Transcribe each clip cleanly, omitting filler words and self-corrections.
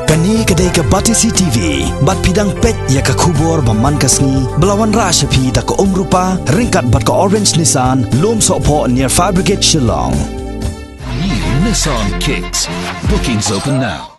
Kani kedai ke Batisi TV, bat pidang pet ya ke kubur baman kasni, belawan rasa pi da ke rupa, ringkat bat ke Orange Nissan, lom sokpo near Fire Brigade Shillong. New Nissan Kicks. Bookings open now.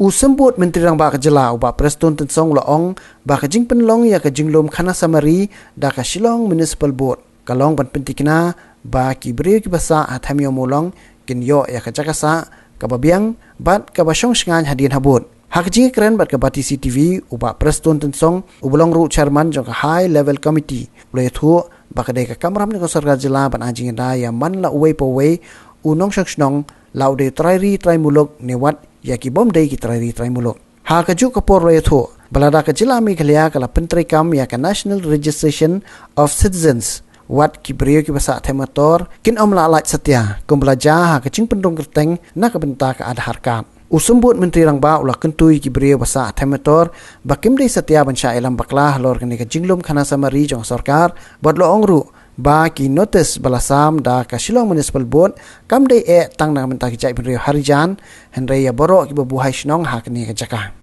Usambut Menteri Rang Bak Jela ubah Preston Tensong Laong bak jing penlong ya ke jinglom Khana Samari da ke Shillong Municipal Board. Kalong ban pentikna ba ki beri ki basa athamio molong kin yo ya ke jakasa kababiang bat kabasong sengan hadian habut. Hak jing keren bat ke Batisi TV ubah Preston Tensong ubulong ru chairman jong high level committee. Boleh tu bak dei ke kamram ni ko sarga jela ban anjing da ya man la uwe po we unong shnong lau de trairi trai mulok newat ya ki bom dei ki trairi trai mulok. Ha ka ju ka por re tho balada ka jila Meghalaya kala pentri kam ya ka National Registration of Citizens wat ki brio ki basa themator kin om la lat satya kum belaja ha ka ching pendong kerteng na ka benta ka Aadhaar card. Usambut Menteri Rang Ba ulah kentui ki brio basa themator bakim dei satya bansha elam baklah lor ka ni ka jinglom Khana Samari jong sarkar bot lo ongru ba ki notice balasam da ka Shillong Municipal Board kam dei tang na benta ki jai brio harijan henry ya boro ki buhai shnong ha ka ni ka jaka.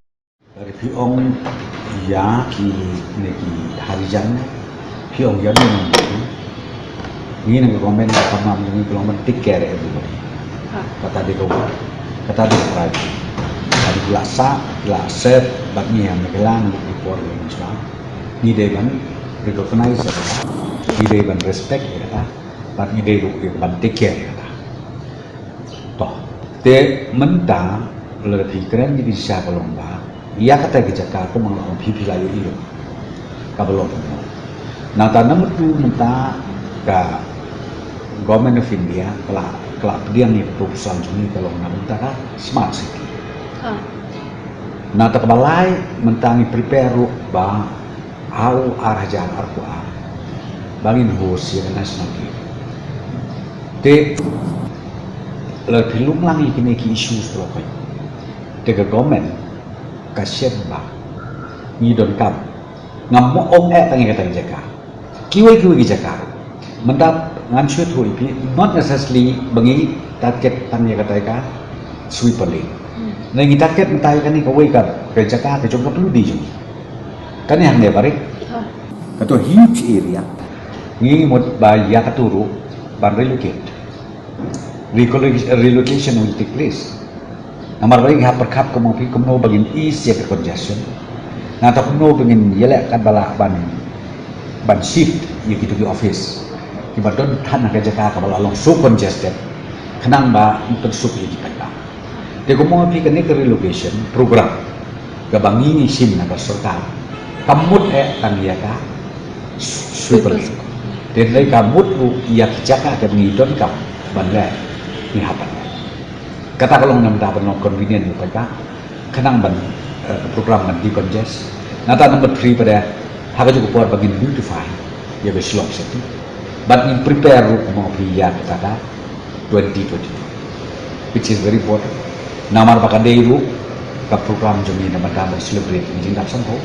Dari piong ya ki neki harijan piong ya ni nang komen kamam ni kalau take care everybody. Kata dia kata dia right. Hari belasa la set bak ni yang megelang di por macam ni dia ban recognize ni dia ban respect ya bak ni dia ban take care ya toh te mentang lebih keren di siapa lomba ia kata ke Jakarta mengalami pipi layu iyo kabelon nah tanam itu mentah ke Government of India kelak dia ni perusahaan ini kalau nak mentah smart city nah tak balai mentangi prepare ba au arah jalan arkuah bangin hos yang nasional te lebih lumlangi kini ki isu selokai tega government kasih ba ni don kam ngam om tangi kata jaga kiwai jaga mendap ngan shoot hui pi not necessarily bangi target tangi kata ka sweeper lane nangi target mentai kan ni kawai kan ke jaga ke jom perlu di jom kan yang dia barik kata huge area ni mod ba ya katuru ban relocation will take place. Nomor baik ha perkap kemo pi kemo bagin east ya ke congestion. Na ta kemo bagin yelek kan bala ban shift ya gitu di office. Kiba don tan ka jaka ka bala long so congested. Kenang ba pensup ya kita. Te kemo pi kan ke relocation program. Ga bangi sim na ka serta. Kamut tan ya ka super. Dan lagi kamut ya jaka ka ngi don ka ban le ni hapan. Kata kalau nak dapat no convenient mereka, kenang ban program ban decongest. Nata number 3 pada hak juga buat bagi beautify, ya beslok situ. But in prepare mau pria kata 2022, which is very important. Namar pakai dulu ke program jomni nama dapat celebrate ini dapat sampo,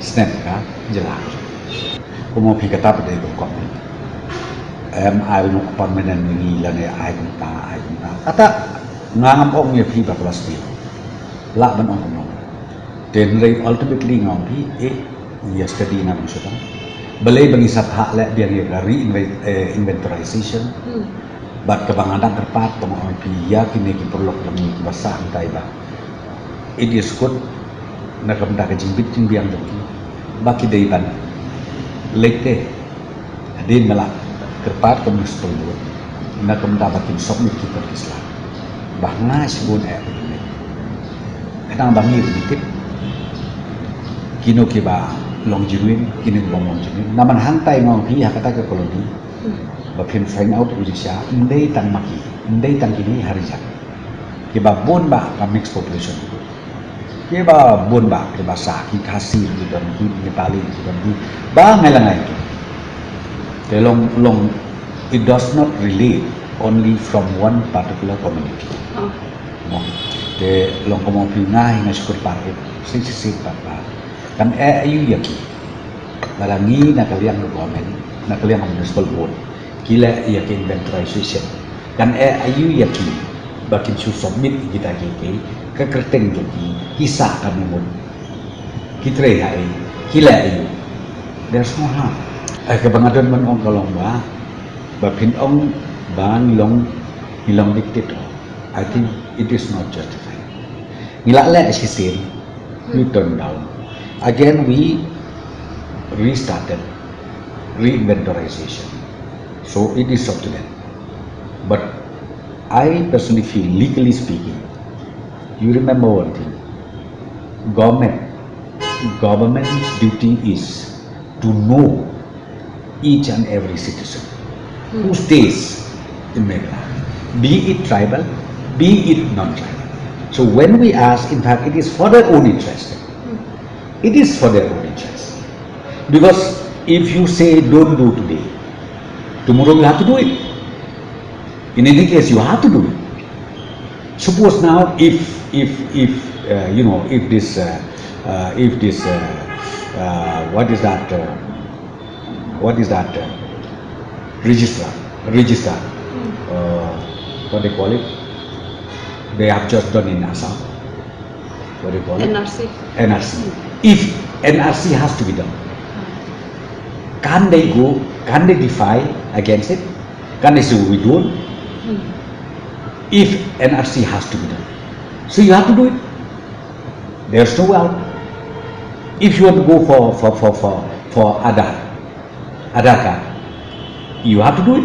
snap kan jelas. Mau pria kata pada itu komen. I will not permanent ini lagi I kunta. Kata ngam ong ye phi ba kelas dia la ban ong ong then they ultimately ngam phi yesterday na maksud balai bangi sat hak le dia ni inventorization bat kebangadan terpat tong ong phi ya kini ki perlu kami basah tai ba it is good na kam da ka jimbit jing biang dong baki dei ban lete adin mala terpat kami sepuluh na kam da bakin submit kita Islam bahna sebun begini. Kadang bangi sedikit. Kino kiba long jiruin, kini long jiruin. Naman hantai ngong pi kata ke koloni. Bapin find out Indonesia, ndai tang maki, ndai tang kini harijan. Kiba bon ba ka mixed population. Kiba bon ba kiba sa ki kasir di don ki Nepali di don ki ba ngai itu. Long it does not relate only from one particular community. De long komo pingai na syukur parit, sisi papa. Kan ayu yaki. Balangi na kaliang government, na kaliang municipal board. Kila yaki inventorization. Kan ayu yaki. Bakin su submit kita kiki kekerteng joki, kisah kami mud, kitre hai, kila ayu. There's no harm. Kebangadon man ong kalong ba pin ong ba nilong dictator. I think it is not justified. Nila le asisin, we turn down. Again we restarted reinventorization. So it is up to them. But I personally feel, legally speaking, you remember one thing. Government's duty is to know each and every citizen who stays in Meghalaya, be it tribal, be it non-tribal. So when we ask, in fact, it is for their own interest. It is for their own interest. Because if you say don't do today, tomorrow you have to do it. In any case, you have to do it. Suppose now, if this what is that register, what they call it? They have just done in Assam. What do you call it? NRC. If NRC has to be done, can they defy against it? Can they say we don't? If NRC has to be done, so you have to do it. There's no way out. If you want to go for Aadhaar card, you have to do it.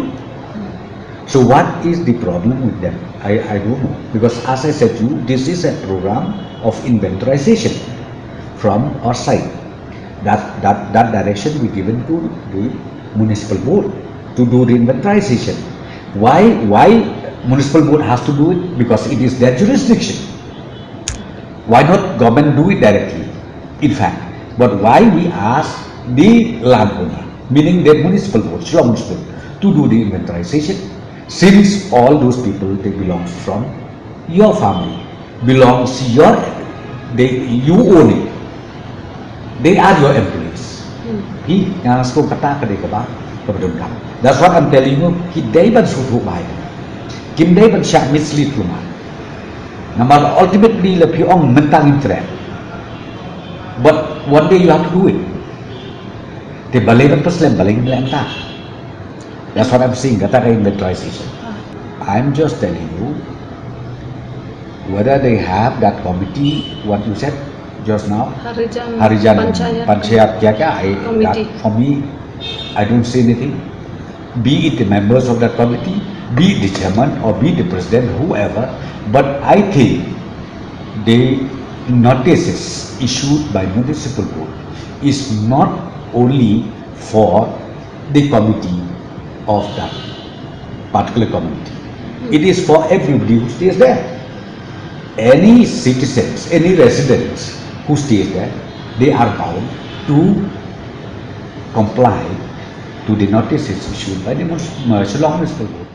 So what is the problem with them? I don't know, because as I said to you, this is a program of inventorization from our side. That direction we given to the municipal board to do the inventorization. Why municipal board has to do it? Because it is their jurisdiction. Why not government do it directly? In fact, but why we ask the landowner, meaning the municipal board, Shillong municipal, to do the inventorization, since all those people, they belong from your family, belongs to you own it. They are your employees. That's what I'm telling you. Mislead ultimately, but one day you have to do it. That's what I'm saying. Inventorization. I'm just telling you whether they have that committee, what you said just now, Harijan Panchayat Committee. For me, I don't say anything. Be it the members of that committee, be it the chairman or be it the president, whoever, but I think the notices issued by municipal board is not only for the committee of that particular community. It is for everybody who stays there. Any citizens, any residents who stays there, they are bound to comply to the notices issued by the Shillong Municipal Board.